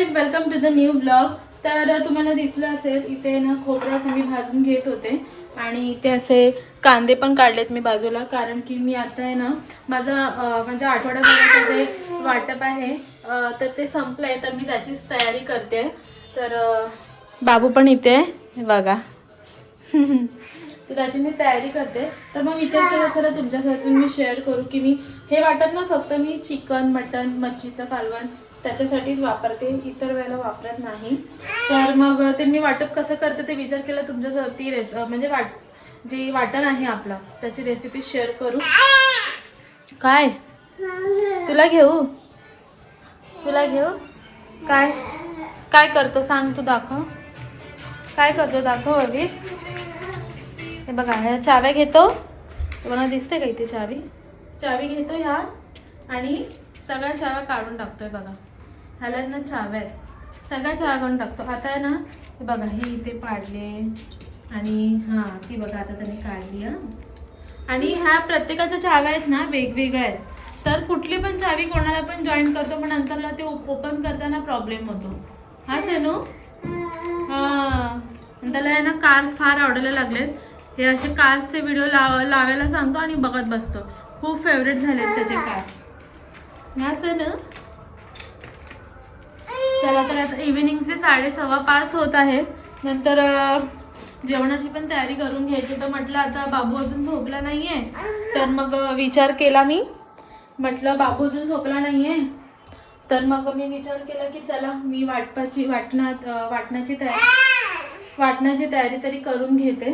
Guys, welcome to the new blog. तर तुम्हाला दिसलं असेल इथे ना खोबरं मी भाजून घेत होते आणि इथे असे कांदे पण काढलेत मी बाजूला, कारण की मी आता आहे ना माझं म्हणजे आठवड्याभराचं जे वाटप आहे तर ते संपलंय, तर मी त्याचीच तयारी करते. तर बाबू पण इथे आहे बघा. तर त्याची मी तयारी करते. तर मग विचार केला चला तुमच्यासाठी मी शेअर करू की मी हे वाटप ना फक्त मी चिकन, मटन, मच्छीचं कालवण त्याच्यासाठीच वापरते, इतर वेळेला वापरत नाही. तर मग ते मी वाटप कसं करते ते विचार केला तुमच्यासाठी म्हणजे जे वाटण आहे आपला त्याची रेसिपी शेअर करू. काय तुला घेऊ काय काय करतो सांग तू, दाखव काय करतो, दाखव अभि. हे बघा, ह्या चाव्या घेतो, तुम्हाला दिसते का इथे चावी घेतो ह्या आणि सगळ्या चाव्या काढून टाकतोय बघा. ह्याला ना चाव्या आहेत, सगळ्या चाव्या काढून टाकतो. आता आहे ना हे बघा, ही इथे पाडले आणि हां ती बघा आता त्यांनी काढली. आणि ह्या प्रत्येकाच्या चाव्या आहेत ना वेगवेगळ्या आहेत, तर कुठली पण चावी कोणाला पण जॉईन करतो पण नंतरला ते ओपन करताना प्रॉब्लेम होतो. हा सेनू, हां त्याला आहे ना कार्स फार आवडायला लागलेत. हे असे कार्सचे व्हिडिओ लावायला सांगतो आणि बघत बसतो. खूप फेवरेट झालेत त्याचे कार्स. हा सेनू, चला तर आता इव्हिनिंगचे 5:15 होत आहेत. नंतर जेवणाची पण तयारी करून घ्यायची. तर म्हटलं आता बाबू अजून झोपला नाहीये, तर मग विचार केला मी, म्हटलं बाबू अजून झोपला नाहीये तर मग मी विचार केला की चला मी वाटण्याची तयारी तरी करून घेते.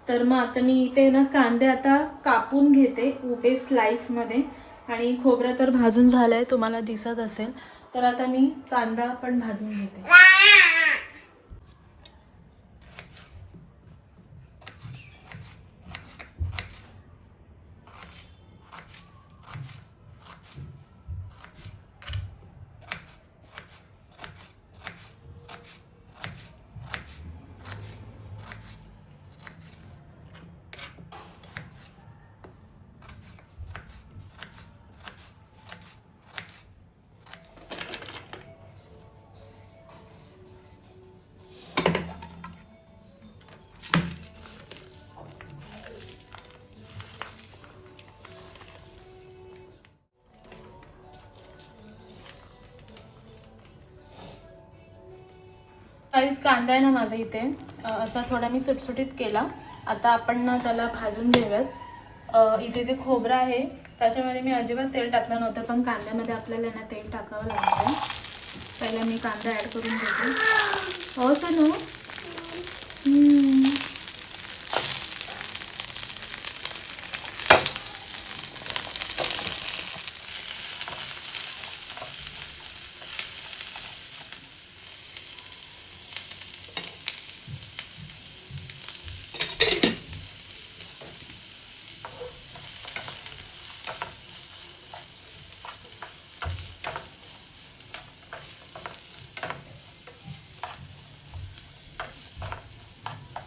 तर मग आता मी इथे ना कांदे आता कापून घेते उभे स्लाइसमध्ये, आणि खोबरं तर भाजून झालंय तुम्हाला दिसत असेल. तर आता मी कांदा पण भाजून घेते. काहीच कांदा आहे ना माझा इथे असा थोडा मी सुटसुटीत केला. आता आपण ना त्याला भाजून घेऊयात. इथे जे खोबरं आहे त्याच्यामध्ये मी अजिबात तेल टाकलं नव्हतं, पण कांद्यामध्ये आपल्याला ना तेल टाकावं लागतं. पहिला मी कांदा ॲड करून घेते. हो सनू,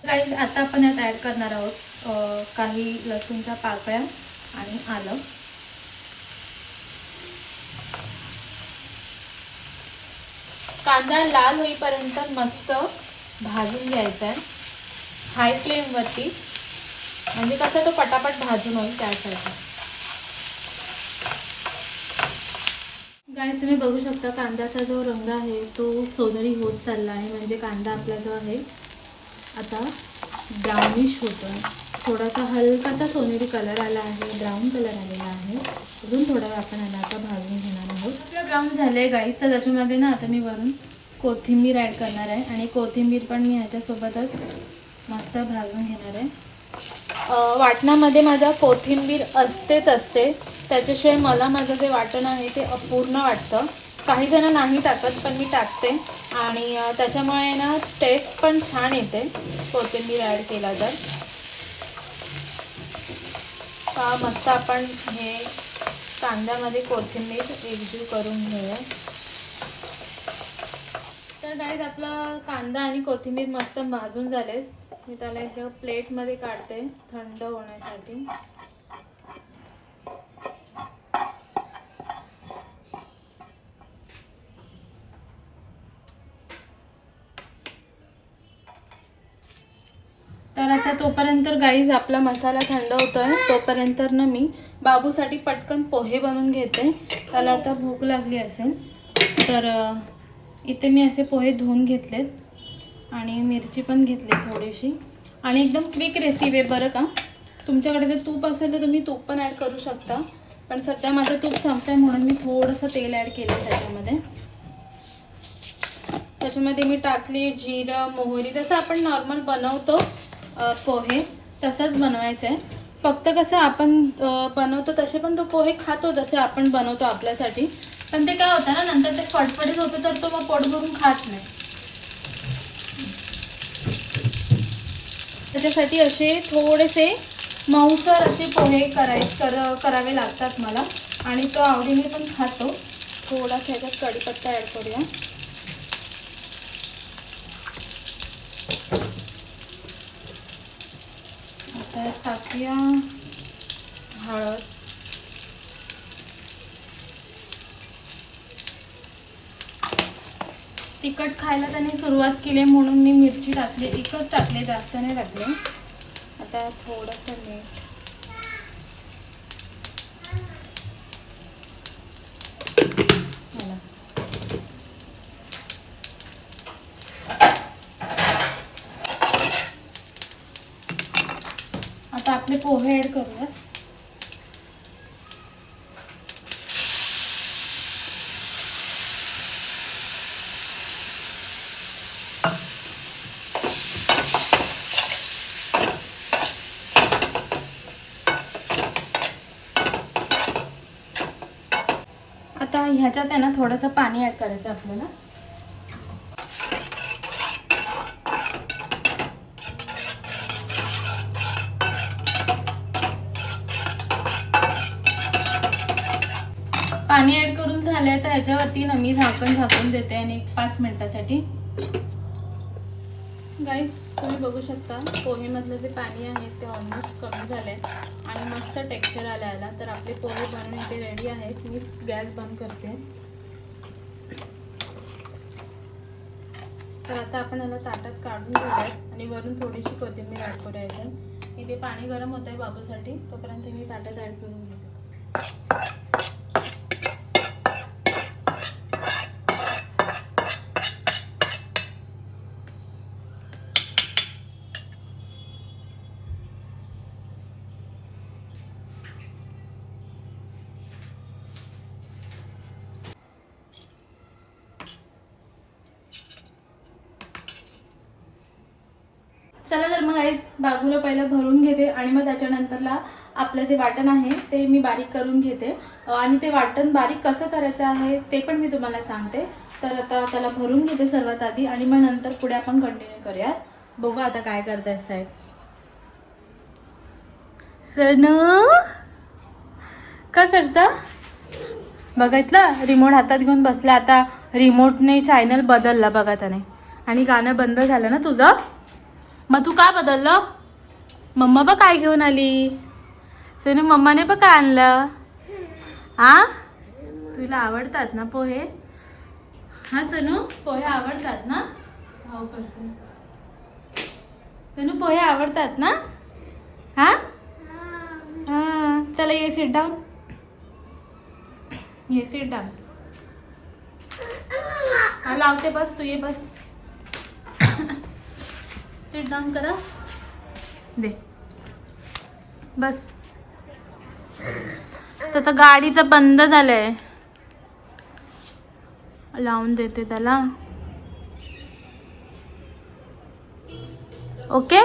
काही आता आपण यात ॲड करणार आहोत काही लसूणच्या पाकळ्या आणि आलं. कांदा लाल होईपर्यंत मस्त भाजून घ्यायचा आहे हाय फ्लेमवरती, म्हणजे कसं तो पटापट भाजून होईल त्यासाठी. गाईस, तुम्ही बघू शकता कांद्याचा जो रंग आहे तो सोनेरी होत चालला आहे, म्हणजे कांदा आपला जो आहे आता ब्राउनिश होतो. थोडासा हलकासा सोनेरी कलर आला आहे, ब्राऊन कलर आलेला आहे. अजून थोडा वेळ आपण याला आता भाजून घेणार आहोत. आपलं ब्राऊन झालं आहे गाईस, तर त्याच्यामध्ये ना आता मी वरून कोथिंबीर ॲड करणार आहे आणि कोथिंबीर पण मी ह्याच्यासोबतच मस्त भाजून घेणार आहे. वाटणामध्ये माझा कोथिंबीर असते, त्याच्याशिवाय मला माझं जे वाटण आहे ते अपूर्ण वाटतं. काही जण नाही टाकत पण मी टाकते आणि त्याच्यामुळे ना टेस्ट पण छान येते कोथिंबीर ॲड केला तर. मस्त आपण हे कांद्यामध्ये कोथिंबीर एकजीव करून घेऊया. तर गाईज, आपला कांदा आणि कोथिंबीर मस्त भाजून झाले. मी त्याला एक प्लेटमध्ये काढते थंड होण्यासाठी. तर आता तोपर्यंत गाईज आपला मसाला थंड होतोय. तोपर्यंत ना मी बाबूसाठी पटकन पोहे बनवून घेते. त्याला आता भूक लागली असेल. तर इथे मी असे पोहे धुवून घेतलेत आणि मिरची पण घेतली थोडीशी. आणि एकदम क्विक रेसिपी आहे बरं का. तुमच्याकडे जर तूप असेल तर तुम्ही तूप पण ॲड करू शकता. पण सध्या माझं तूप संपतंय म्हणून मी थोडंसं तेल ॲड केलं त्याच्यामध्ये. त्याच्यामध्ये मी टाकली जिरं, मोहरी. जसं आपण नॉर्मल बनवतो पोहे तसंच बनवायचं आहे. फक्त कसं आपण बनवतो तसे पण तो पोहे खातो जसे आपण बनवतो आपल्यासाठी. पण ते काय होतं ना, नंतर ते फटफटीत होतं तर तो मग पोट भरून खात नाही. त्याच्यासाठी असे थोडेसे मऊसर असे पोहे करावे लागतात मला. आणि तो आवडीने पण खातो. थोडासा ह्याच्यात कढीपत्ता ॲड करूया. आता टाकूया हळद. तिखट खायला त्याने सुरुवात केली म्हणून मी मिरची टाकली. एकच टाकले, जास्त नाही टाकले. आता थोडंसं मीठ. आता आपले पोहे ॲड करूया. आता ह्याच्यात आहे ना थोडंसं पाणी ॲड करायचं आपल्याला. पाणी ॲड करून झालंय तर ह्याच्यावरती ना मी झाकून देते आणि 5 मिनिटासाठी. गाईस तुम्ही बघू शकता पोहेमधलं जे पाणी आहे ते ऑलमोस्ट कमी झालंय आणि मस्त टेक्स्चर आला. तर आपले पोहे बनवून इथे रेडी आहेत. मी गॅस बंद करते. तर आता आपण याला ताटात काढून घेऊयात आणि वरून थोडीशी कोथिंबीर ॲड करूया. इथे पाणी गरम होत आहे बाबूसाठी. तोपर्यंत मी ताटात ॲड करून घेते. चला तर मग गाईस बाबूला पहिलं भरून घेते आणि मग त्याच्यानंतरला आपलं जे वाटण आहे ते मी बारीक करून घेते. आणि ते वाटण बारीक कसं करायचं आहे ते पण मी तुम्हाला सांगते. तर आता त्याला भरून घेते सर्वात आधी आणि मग नंतर पुढे आपण कंटिन्यू करूया. बघू आता काय करताय साहेब. सनू काय करता? बघितलं रिमोट हातात घेऊन बसला. आता रिमोटने चॅनल बदलला बघा त्याने आणि गाणं बंद झालं ना तुझं. मग तू का बदललं? मम्मा बघ काय घेऊन आली. सनू मम्माने बघ काय आणलं. हा तुला आवडतात ना पोहे? हा सनू पोहे आवडतात ना? हो करते. सनू पोहे आवडतात ना? हा हा चला ये सिट डाऊन. ये सिट डाऊन. हा लावते बस. तू ये बस. सिट डाऊन करा दे बस. त्याचं गाडीचं बंद झालंय. लावून देते त्याला. Okay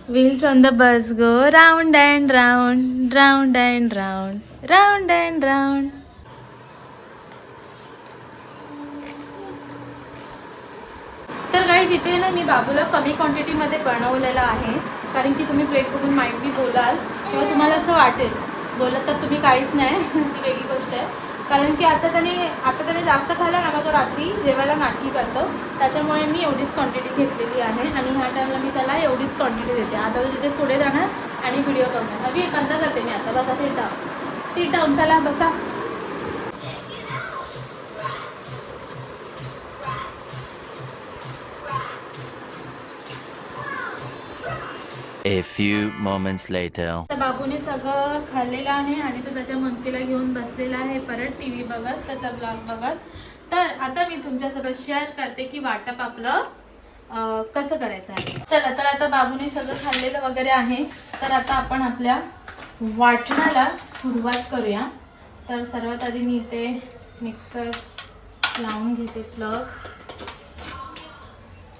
wheels on the bus go round and round, round and round, round and round. तर गाईज इथे ना मी बाबूला कमी क्वांटिटीमध्ये बनवलेलं आहे. कारण की तुम्ही प्लेट बघून माइंड बी बोलाल किंवा तुम्हाला असं वाटेल. बोलत तर तुम्ही काहीच नाही ती वेगळी गोष्ट आहे. कारण की आता त्याने जास्त खाल्ला ना मग तो रात्री जेवायला नाटकी करतो. त्याच्यामुळे मी एवढीच क्वांटिटी घेतलेली आहे आणि ह्या टाईमला मी त्याला एवढीच क्वांटिटी देते. आता तो तिथे पुढे जाणार आणि व्हिडिओ करणार. अभी बंद करते मी आता. बसा सीट डाऊन. सीट डाऊन चला बसा. A few moments later. तर बाबूने सगळं खाल्लेलं आहे आणि तो त्याच्या मंकीला घेऊन बसलेला आहे परत टीव्ही बघत, त्याचा ब्लॉग बघत. तर आता मी तुमच्यासोबत शेअर करते की वाटप आपलं कसं करायचं आहे. चला, तर आता बाबूने सगळं खाल्लेलं वगैरे आहे. तर आता आपण आपल्या वाटणाला सुरुवात करूया. तर सर्वात आधी मी इथे मिक्सर लावून घेते प्लग.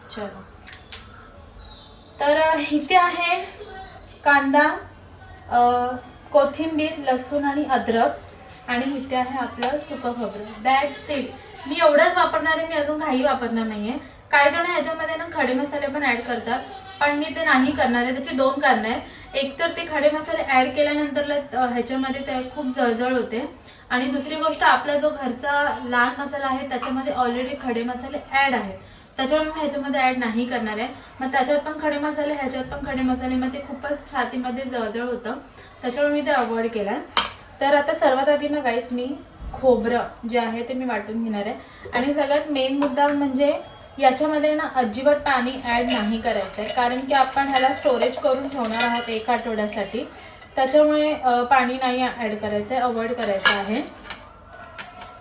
चलो, तर इथे आहे कांदा, कोथिंबीर, लसूण आणि अद्रक आणि इथे आहे आपलं सुकं खोबरं. That's it. मी एवढंच वापरणार आहे, मी अजून काही वापरणार नाही आहे. काही जण ह्याच्यामध्ये ना खडे मसाले पण ॲड करतात, पण मी ते नाही करणार आहे. त्याची 2 कारणं आहे. एक तर ते खडे मसाले ॲड केल्यानंतर ह्याच्यामध्ये ते खूप जळजळ होते आणि दुसरी गोष्ट आपला जो घरचा लाल मसाला आहे त्याच्यामध्ये ऑलरेडी खडे मसाले ॲड आहेत. त्याच्यामुळे मी ह्याच्यामध्ये ॲड नाही करणार आहे. मग त्याच्यात पण खडे मसाले, ह्याच्यात पण खडे मसाले, मग ते खूपच छातीमध्ये जळजळ होतं. त्याच्यामुळे मी ते अवॉइड केलं. तर आता सर्वात आधी ना गाईस मी खोबरं जे आहे ते मी वाटून घेणार आहे. आणि सगळ्यात मेन मुद्दा म्हणजे याच्यामध्ये ना अजिबात पाणी ॲड नाही करायचं आहे, कारण की आपण ह्याला स्टोरेज करून ठेवणार आहोत 1 आठवड्यासाठी. त्याच्यामुळे पाणी नाही ॲड करायचं आहे, अवॉइड करायचं आहे.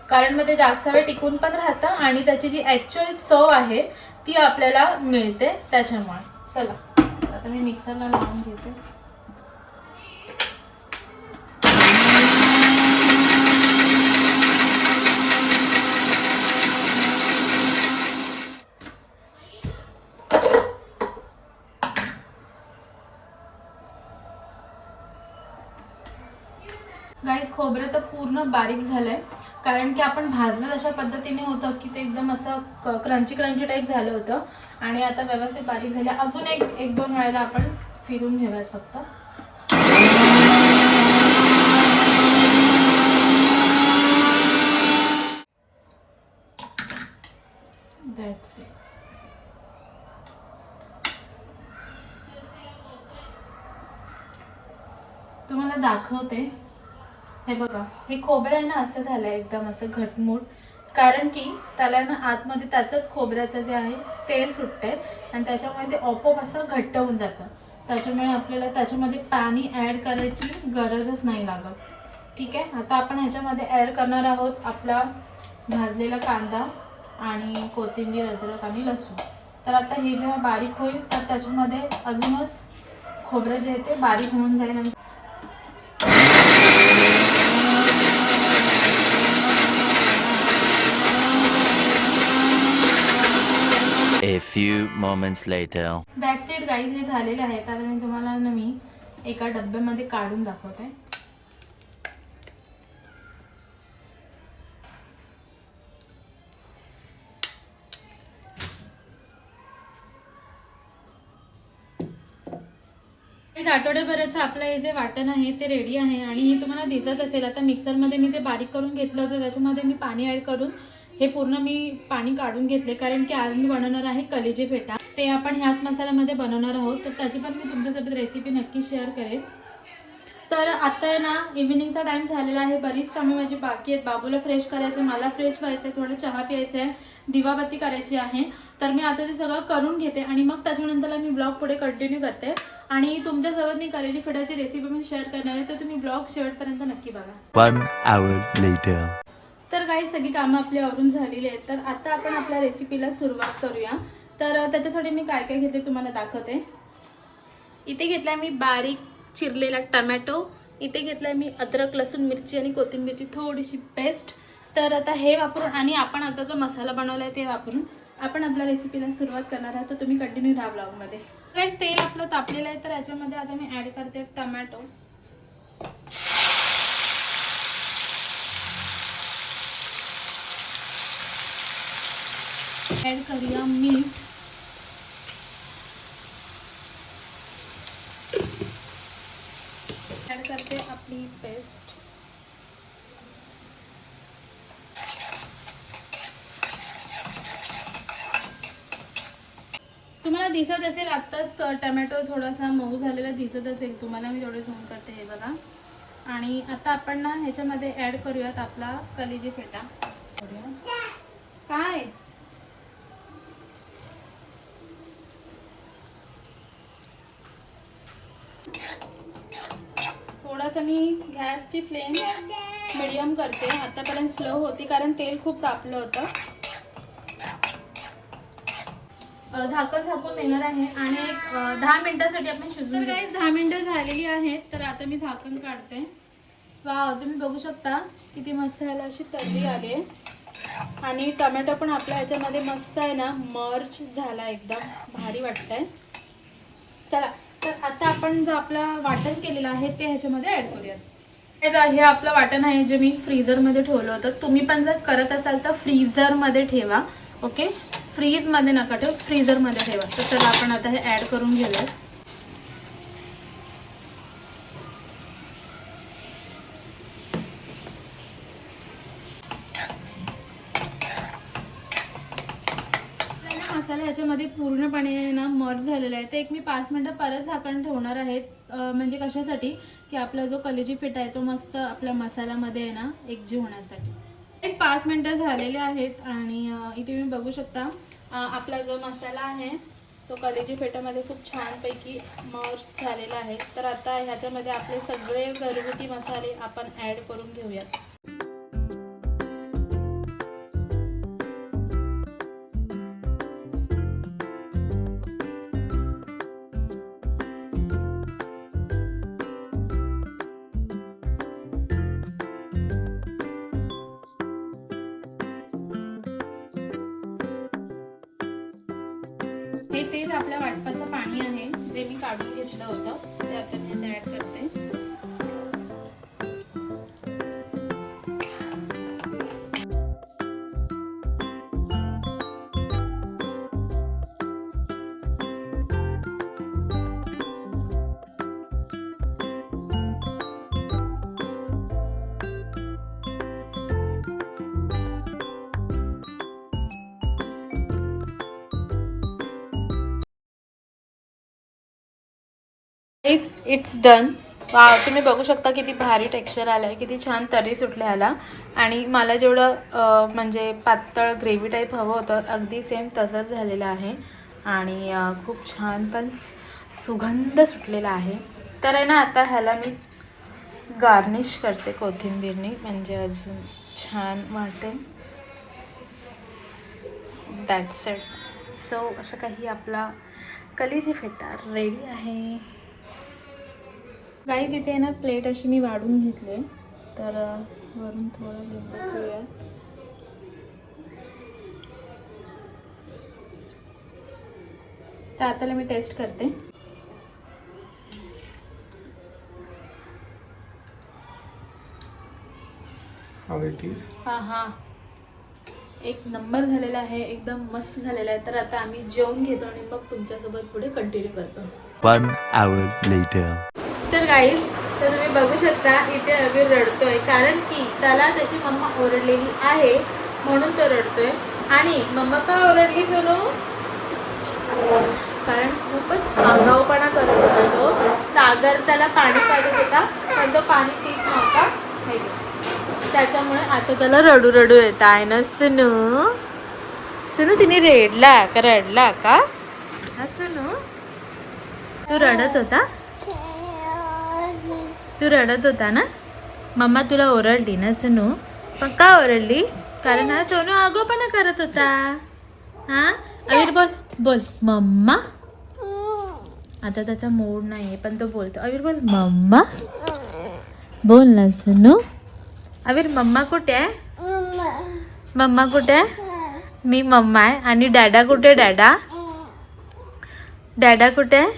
कारण मग ते जास्त वेळ टिकून पण राहतं आणि त्याची जी ॲक्च्युअल चव आहे ती आपल्याला मिळते त्याच्यामुळे. चला, आता मी मिक्सरला लावून घेते. गाईस, खोबरं तर पूर्ण बारीक झालंय, कारण की आपण भाजलं अशा पद्धतीने होतं की ते एकदम असं क्रंची टाईप झालं होतं आणि आता व्यवस्थित बारीक झाले. अजून एक 2 वेळेला आपण फिरून घेऊयात फक्त. That's it. तुम्हाला दाखवते. हे बघा, हे खोबरं आहे ना असं झालं आहे एकदम असं घटमूट, कारण की त्याला ना आतमध्ये त्याचंच खोबऱ्याचं जे आहे तेल सुटते आणि त्याच्यामुळे ते आपोआप असं घट्ट होऊन जातं. त्याच्यामुळे आपल्याला त्याच्यामध्ये पाणी ॲड करायची गरजच नाही लागत. ठीक आहे, आता आपण ह्याच्यामध्ये ॲड करणार आहोत आपला भाजलेला कांदा आणि कोथिंबीर, अद्रक आणि लसूण. तर आता हे जेव्हा बारीक होईल तर त्याच्यामध्ये अजूनच खोबरं जे आहे ते बारीक होऊन जाईल. आणि A few moments later. That's it guys, हे झालेले आहे. तर मी तुम्हाला ना मी एका डब्यामध्ये काढून दाखवते. आठवड्याभराचं आपलं हे जे वाटण आहे ते रेडी आहे आणि हे तुम्हाला दिसत असेल. आता मिक्सरमध्ये मी जे बारीक करून घेतलं होतं त्याच्यामध्ये मी पाणी ॲड करून हे पूर्ण मी पाणी काढून घेतले, कारण की आज मी बनवणार आहे कलेजी फेटा. ते आपण ह्याच मसाल्यामध्ये बनवणार आहोत, तर त्याची पण मी तुमच्यासोबत रेसिपी नक्की शेअर करेन. तर आता ना इव्हिनिंगचा टाइम झालेला आहे, बरीच कामे माझी बाकी आहेत. बाबूला फ्रेश करायचं, मला फ्रेश व्हायचं आहे, थोडं चहा प्यायचं आहे, दिवाबत्ती करायची आहे. तर मी आता ते सगळं करून घेते आणि मग त्याच्यानंतरला मी ब्लॉग पुढे कंटिन्यू करते आणि तुमच्यासोबत मी कलेजी फेटाची रेसिपी पण शेअर करणार आहे. तर तुम्ही ब्लॉग शेवटपर्यंत नक्की बघा. 1 hour later. तर काही सगळी कामं आपली आवरून झालेली आहेत. तर आता आपण आपल्या रेसिपीला सुरुवात करूया. तर त्याच्यासाठी मी काय काय घेतले तुम्हाला दाखवते. इथे घेतलाय मी बारीक चिरलेला टमॅटो, इथे घेतलाय मी अद्रक, लसूण, मिरची आणि कोथिंबीरची थोडीशी पेस्ट. तर आता हे वापरून आणि आपण आता जो मसाला बनवला आहे ते वापरून आपण आपल्या रेसिपीला सुरुवात करणार आहोत. तर तुम्ही कंटिन्यू राहा ब्लॉगमध्ये. गाईस, तेल आपलं तापलेलं आहे, तर याच्यामध्ये आता मी ॲड करते टमॅटो. ॲड करूया मीठ. ॲड करते आपली पेस्ट. तुम्हाला दिसत असेल आत्ताच टमॅटो थोडासा मऊ झालेला दिसत असेल तुम्हाला, मी थोडे झूम करते हे बघा. आणि आता आपण ना ह्याच्यामध्ये ॲड करूयात आपला कलेजी फेटा. काय थोडासा मी गॅसची फ्लेम मीडियम करते. आतापर्यंत स्लो होती कारण तेल खूप तापलं होतं. झाकण झाकून देणार आहे आणि एक 10 मिनिटासाठी आपण शिजवून. तर 10 मिनिटं झालेली आहेत. तर आता मी झाकण काढते. वाव, तुम्ही बघू शकता किती मस्त ह्याला अशी तर्री आली आहे. आणि टोमॅटो पण आपल्या ह्याच्यामध्ये मस्त आहे ना, मर्च झाला, एकदम भारी वाटतंय. चला, तर आता आपण जो आपला वाटण केलेलं आहे ते ह्याच्यामध्ये ॲड करूयात. हे आपलं वाटण आहे जे मी फ्रीझरमध्ये ठेवलं होतं. तुम्ही पण जर करत असाल तर फ्रीझरमध्ये ठेवा. ओके, फ्रीजमध्ये नका ठेवू, फ्रीझरमध्ये ठेवा. तर चला आपण आता हे ॲड करून घेऊया. मसाला ह्याच्यामध्ये पूर्णपणे ना मर्ज झालेला आहे. ते एक मी 5 मिनटं परत झाकण ठेवणार आहे. म्हणजे कशासाठी की आपला जो कलेजी फेटा आहे तो मस्त आपल्या मसाल्यामध्ये आहे ना एकजीव होण्यासाठी. एक 5 मिनटं झालेले आहेत आणि इथे मी बघू शकता आपला जो मसाला आहे तो कलेजी फेटामध्ये खूप छानपैकी मर्ज झालेला आहे. तर आता ह्याच्यामध्ये आपले सगळे घरगुती मसाले आपण ॲड करून घेऊयात. हे तेच आपल्या वाटपाचं पाणी आहे जे मी काढून घेतलं होतं ते आता मी ॲड करते. It's done. वाव, तुम्ही बघू शकता किती भारी टेक्स्चर आलं आहे, किती छान तर्री सुटले ह्याला. आणि मला जेवढं म्हणजे पातळ ग्रेव्ही टाईप हवं होतं अगदी सेम तसंच झालेलं आहे. आणि खूप छान पण सुगंध सुटलेला आहे. तर आहे ना, आता ह्याला मी गार्निश करते कोथिंबीरनी, म्हणजे अजून छान वाटेल. That's it. सो असं काही आपला कलेजी फेटा रेडी आहे. गाईज इथे ना प्लेट अशी मी वाढून घेतली. तर वरून थोडं लिंबू पिळूया. तर आता मी टेस्ट करते. How it is. हां, एक नंबर झालेला आहे, एकदम मस्त झालेला आहे. तर आता आम्ही जेवून घेतो आणि मग तुमच्यासोबत पुढे कंटिन्यू करतो. 1 hour later. तर गाईज, तर तुम्ही बघू शकता इथे अबीर रडतोय कारण की त्याला त्याची मम्मा ओरडलेली आहे म्हणून तो रडतोय. आणि मम्मा का ओरडली सोनू? कारण खूपच आगाऊपणा करत होता तो. सागर त्याला पाणी पाजत होता पण तो पाणी पीत नव्हता. त्याच्यामुळे आता त्याला रडू रडू येत आहे ना सोनू. सोनू तिने रडला का हा सोनू? तू रडत होता? तू रडत होता ना? मम्मा तुला ओरडली ना सोनू? पण का ओरडली? कारण हा सोनू आगाऊपणा करत होता. हा अबीर बोल मम्मा. आता त्याचा मूड नाहीये पण तो बोलतो. अबीर बोल मम्मा. बोल ना सोनू. अबीर मम्मा कुठे आहे? मम्मा कुठे आहे? मी मम्मा आहे. आणि डॅडा कुठे? डॅडा कुठे आहे?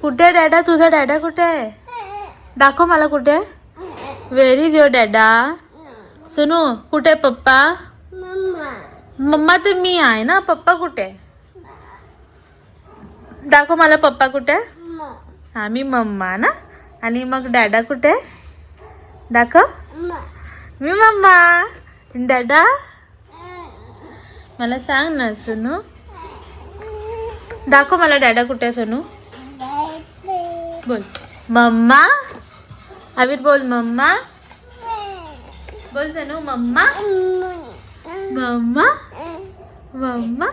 कुठे डॅडा? तुझा डॅडा कुठे आहे? दाखव मला कुठे. Where is your daddy? Sonu कुठे पप्पा? मम्मा तर मी आहे ना, पप्पा कुठे? दाखव मला पप्पा कुठे. हा मी मम्मा ना. आणि मग डॅडा कुठे? दाखव. मी मम्मा. डॅडा मला सांग ना सोनू. दाखव मला डॅडा कुठे सोनू. बोल मम्मा. अबीर बोल मम्मा. बोल सोनू मम्मा. Mamma mamma.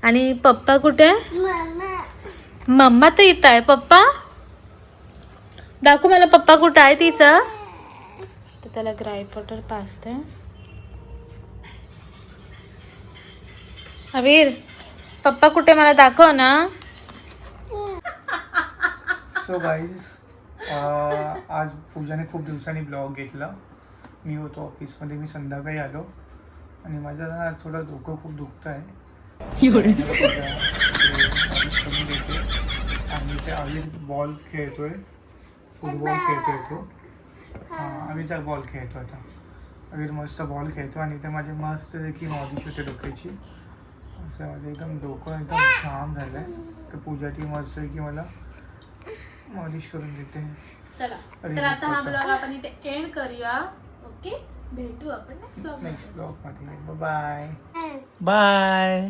आणि पप्पा कुठे? मम्मा तर इथं आहे. पप्पा दाखव मला पप्पा कुठं आहे तिचा. तर त्याला ग्राईपॉटर पाजते. अवीर पप्पा कुठे मला दाखव ना. सो गाईज आज पूजाने खूप दिवसांनी ब्लॉग घेतला. मी होतो ऑफिसमध्ये, मी संध्याकाळी आलो आणि माझं ना थोडं डोकं खूप दुखतं आहे. आणि ते अवीर बॉल खेळतोय, फुटबॉल खेळतोय तो. अवीरचा बॉल खेळतो आता. अवीर मस्त बॉल खेळतो आणि ते माझे मस्त की मॉलिश होते डोक्याची. असं माझं एकदम डोकं एकदम जाम झालं आहे. तर पूजा ती मस्त की मला मॉलिश करून देते. चला तर आता हा ब्लॉग आपण इथे एंड करूया. ओके, भेटू आपण नेक्स्ट ब्लॉग मध्ये. Bye bye.